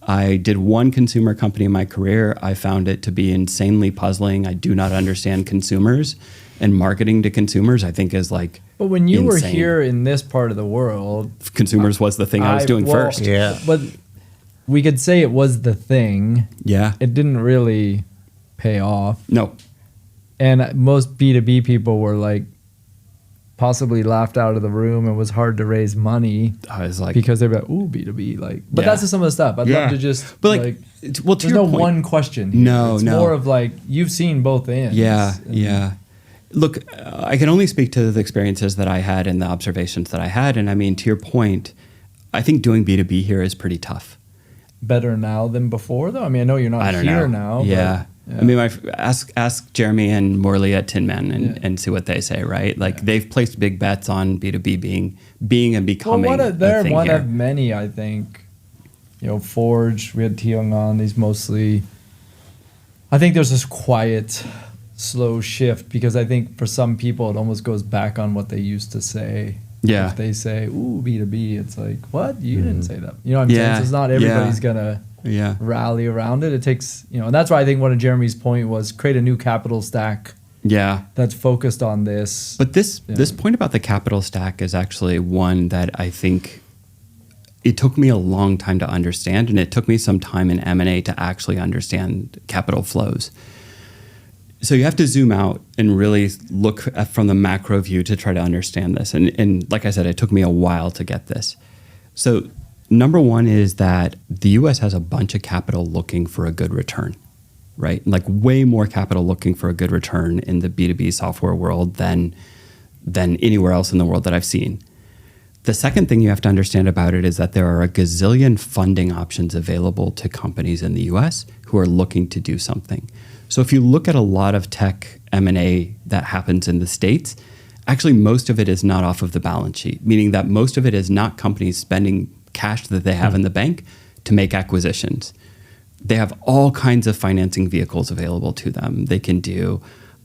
I did one consumer company in my career. I found it to be insanely puzzling. I do not understand consumers, and marketing to consumers, I think, is like But when you were insane. here in this part of the world, Consumers was the thing I was doing first. Yeah. But we could say it was the thing. Yeah. It didn't really pay off. No. And most B2B people were like possibly laughed out of the room. It was hard to raise money I was like, because they're like, ooh, B2B. Like, but Yeah. that's just some of the stuff. I'd love to just, but like well, to there's your no point, one question here. No, it's no. more of like, you've seen both ends. Yeah, And- yeah. Look, I can only speak to the experiences that I had and the observations that I had. And I mean, to your point, I think doing B2B here is pretty tough. Better now than before, though? I mean, I know you're not I don't here know. now. Yeah. But, I mean, ask Jeremy and Morley at Tin Man and see what they say, right? Like they've placed big bets on B2B being and becoming they're a thing one here. of many, I think. You know, Forge, we had Tiong on. These mostly, I think there's this quiet, slow shift because I think for some people it almost goes back on what they used to say. Yeah. If they say, ooh, B2B, it's like, what? You didn't say that. You know what I'm saying? Yeah. So it's not everybody's going to Yeah. rally around it. It takes, and that's why I think one of Jeremy's point was create a new capital stack Yeah. that's focused on this. But this point about the capital stack is actually one that I think it took me a long time to understand, and it took me some time in M&A to actually understand capital flows. So you have to zoom out and really look at from the macro view to try to understand this. And like I said, it took me a while to get this. So number one is that the US has a bunch of capital looking for a good return, right? Like way more capital looking for a good return in the B2B software world than anywhere else in the world that I've seen. The second thing you have to understand about it is that there are a gazillion funding options available to companies in the US who are looking to do something. So if you look at a lot of tech M&A that happens in the States, actually most of it is not off of the balance sheet, meaning that most of it is not companies spending cash that they have in the bank to make acquisitions. They have all kinds of financing vehicles available to them. They can do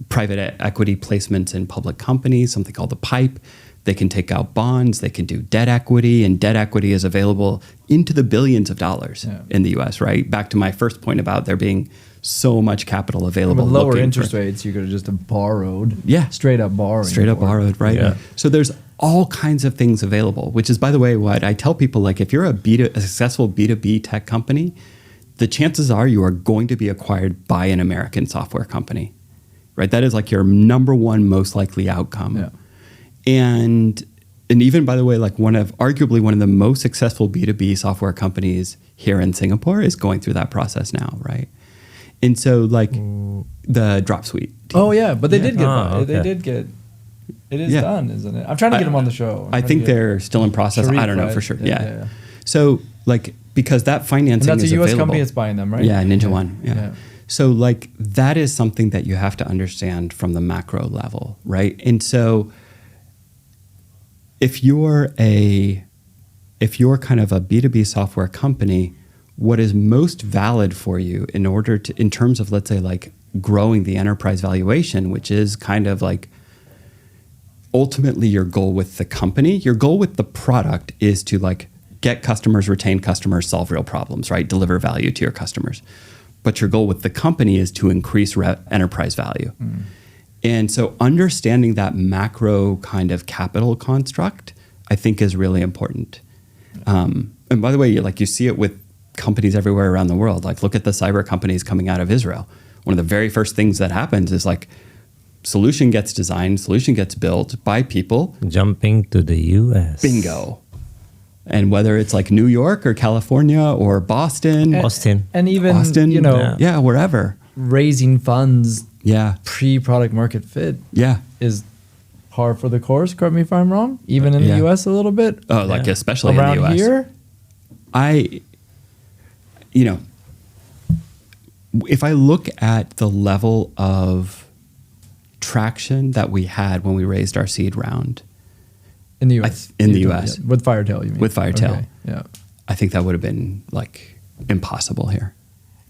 private equity placements in public companies, something called the PIPE. They can take out bonds. They can do debt equity, and debt equity is available into the billions of dollars in the US, right? Back to my first point about there being so much capital available. With lower interest rates, you could have just borrowed. Yeah. Straight up borrowing. Straight up borrowed, right? Yeah. So there's all kinds of things available, which is, by the way, what I tell people, like if you're a successful B2B tech company, the chances are you are going to be acquired by an American software company, right? That is like your number one most likely outcome. Yeah. And even, by the way, like arguably one of the most successful B2B software companies here in Singapore is going through that process now, right? And so like the Dropsuite team. Oh yeah, but they did get. Oh, They okay. did get. It is done, isn't it? I'm trying to get them on the show. I think they're still in process. Sharif, I don't know right? for sure. Yeah, Yeah. yeah. So like because that And financing that's a is U.S. available. company that's buying them, right? Yeah, Ninja One. Yeah. Yeah. So like that is something that you have to understand from the macro level, right? And so if you're kind of a B2B software company, what is most valid for you in terms of, let's say, like growing the enterprise valuation, which is kind of like ultimately your goal with the company, your goal with the product is to like get customers, retain customers, solve real problems, right? Deliver value to your customers. But your goal with the company is to increase enterprise value. And so understanding that macro kind of capital construct, I think is really important. And by the way, you see it with companies everywhere around the world. Like look at the cyber companies coming out of Israel. One of the very first things that happens is like solution gets designed, solution gets built by people. Jumping to the US. Bingo. And whether it's like New York or California or Boston. And even Austin, wherever. Raising funds Yeah. pre-product market fit Yeah. is par for the course. Correct me if I'm wrong. Even in the U.S. a little bit. Oh, like especially around in the U.S. here. If I look at the level of traction that we had when we raised our seed round In the U.S. in the US. Yeah. With FireTail, you mean? With FireTail. Okay. Yeah. I think that would have been like impossible here.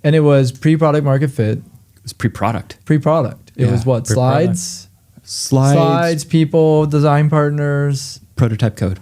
And it was pre-product market fit. It was pre-product. Pre-product. It Yeah. was what? Pre-product. Slides, Slides, people, design partners. prototype code.